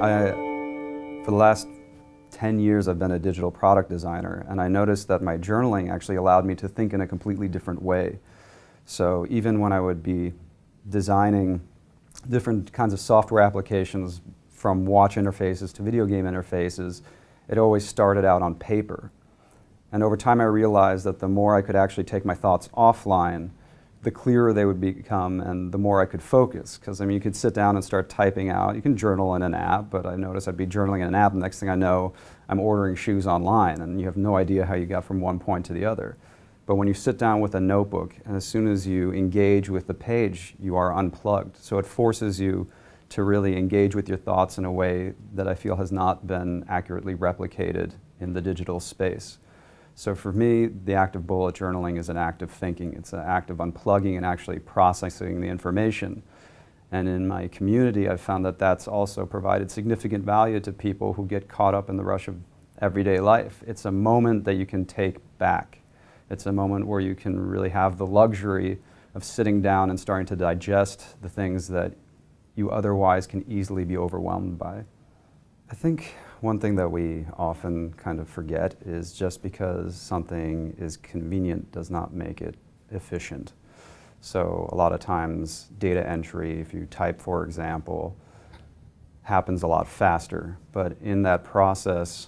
For the last 10 years I've been a digital product designer, and I noticed that my journaling actually allowed me to think in a completely different way. So even when I would be designing different kinds of software applications, from watch interfaces to video game interfaces, it always started out on paper. And over time I realized that the more I could actually take my thoughts offline, the clearer they would become and the more I could focus. Because I mean, you could sit down and start typing out, you can journal in an app, but I noticed I'd be journaling in an app, and the next thing I know, I'm ordering shoes online, and you have no idea how you got from one point to the other. But when you sit down with a notebook, and as soon as you engage with the page, you are unplugged. So it forces you to really engage with your thoughts in a way that I feel has not been accurately replicated in the digital space. So for me, the act of bullet journaling is an act of thinking. It's an act of unplugging and actually processing the information. And in my community, I've found that that's also provided significant value to people who get caught up in the rush of everyday life. It's a moment that you can take back. It's a moment where you can really have the luxury of sitting down and starting to digest the things that you otherwise can easily be overwhelmed by. I think one thing that we often kind of forget is just because something is convenient does not make it efficient. So a lot of times data entry, if you type for example, happens a lot faster, but in that process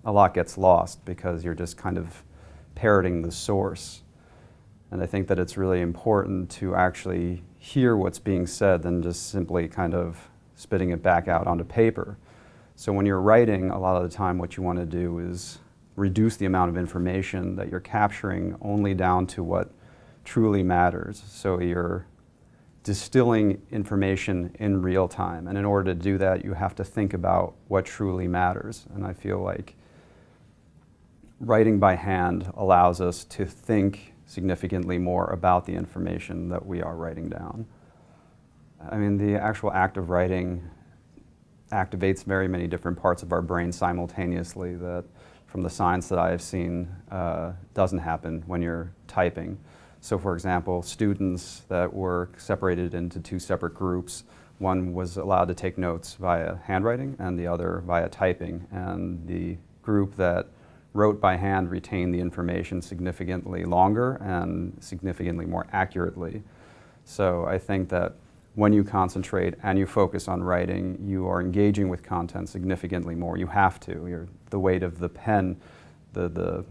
a lot gets lost because you're just kind of parroting the source. And I think that it's really important to actually hear what's being said than just simply kind of spitting it back out onto paper. So when you're writing, a lot of the time what you want to do is reduce the amount of information that you're capturing only down to what truly matters. So you're distilling information in real time, and in order to do that you have to think about what truly matters. And I feel like writing by hand allows us to think significantly more about the information that we are writing down. I mean, the actual act of writing activates very many different parts of our brain simultaneously that, from the science that I have seen, doesn't happen when you're typing. So for example, students that were separated into two separate groups, one was allowed to take notes via handwriting and the other via typing, and the group that wrote by hand retained the information significantly longer and significantly more accurately. So I think that when you concentrate and you focus on writing, you are engaging with content significantly more. You have to. The weight of the pen, the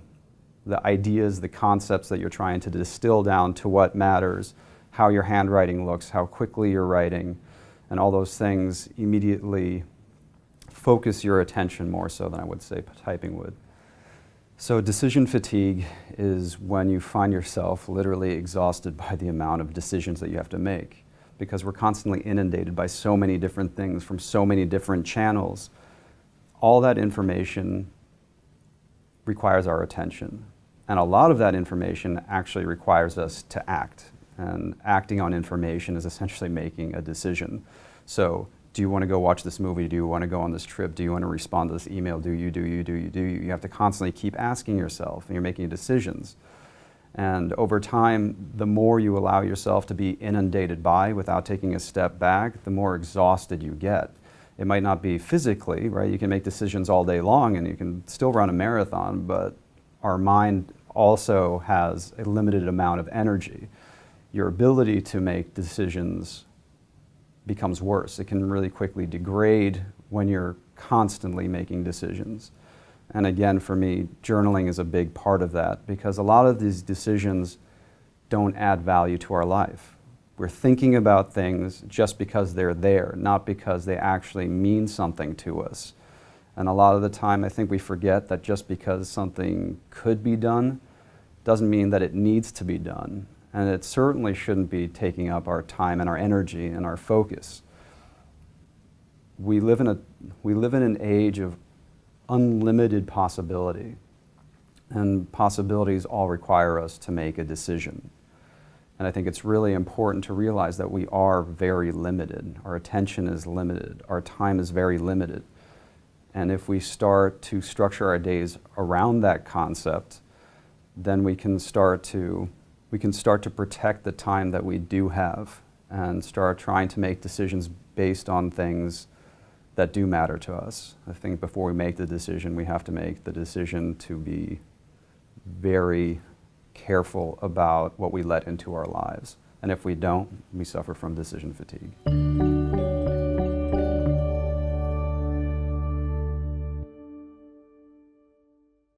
ideas, the concepts that you're trying to distill down to what matters, how your handwriting looks, how quickly you're writing, and all those things immediately focus your attention more so than I would say typing would. So decision fatigue is when you find yourself literally exhausted by the amount of decisions that you have to make, because we're constantly inundated by so many different things from so many different channels. All that information requires our attention, and a lot of that information actually requires us to act, and acting on information is essentially making a decision. So do you want to go watch this movie? Do you want to go on this trip? Do you want to respond to this email? Do you? You have to constantly keep asking yourself, and you're making decisions. And over time, the more you allow yourself to be inundated by without taking a step back, the more exhausted you get. It might not be physically, right? You can make decisions all day long and you can still run a marathon, but our mind also has a limited amount of energy. Your ability to make decisions becomes worse. It can really quickly degrade when you're constantly making decisions. And again, for me, journaling is a big part of that, because a lot of these decisions don't add value to our life. We're thinking about things just because they're there, not because they actually mean something to us. And a lot of the time, I think we forget that just because something could be done doesn't mean that it needs to be done. And it certainly shouldn't be taking up our time and our energy and our focus. We live in an age of unlimited possibility, and possibilities all require us to make a decision. And I think it's really important to realize that we are very limited. Our attention is limited. Our time is very limited. And if we start to structure our days around that concept, then we can start to protect the time that we do have and start trying to make decisions based on things that do matter to us. I think before we make the decision, we have to make the decision to be very careful about what we let into our lives. And if we don't, we suffer from decision fatigue.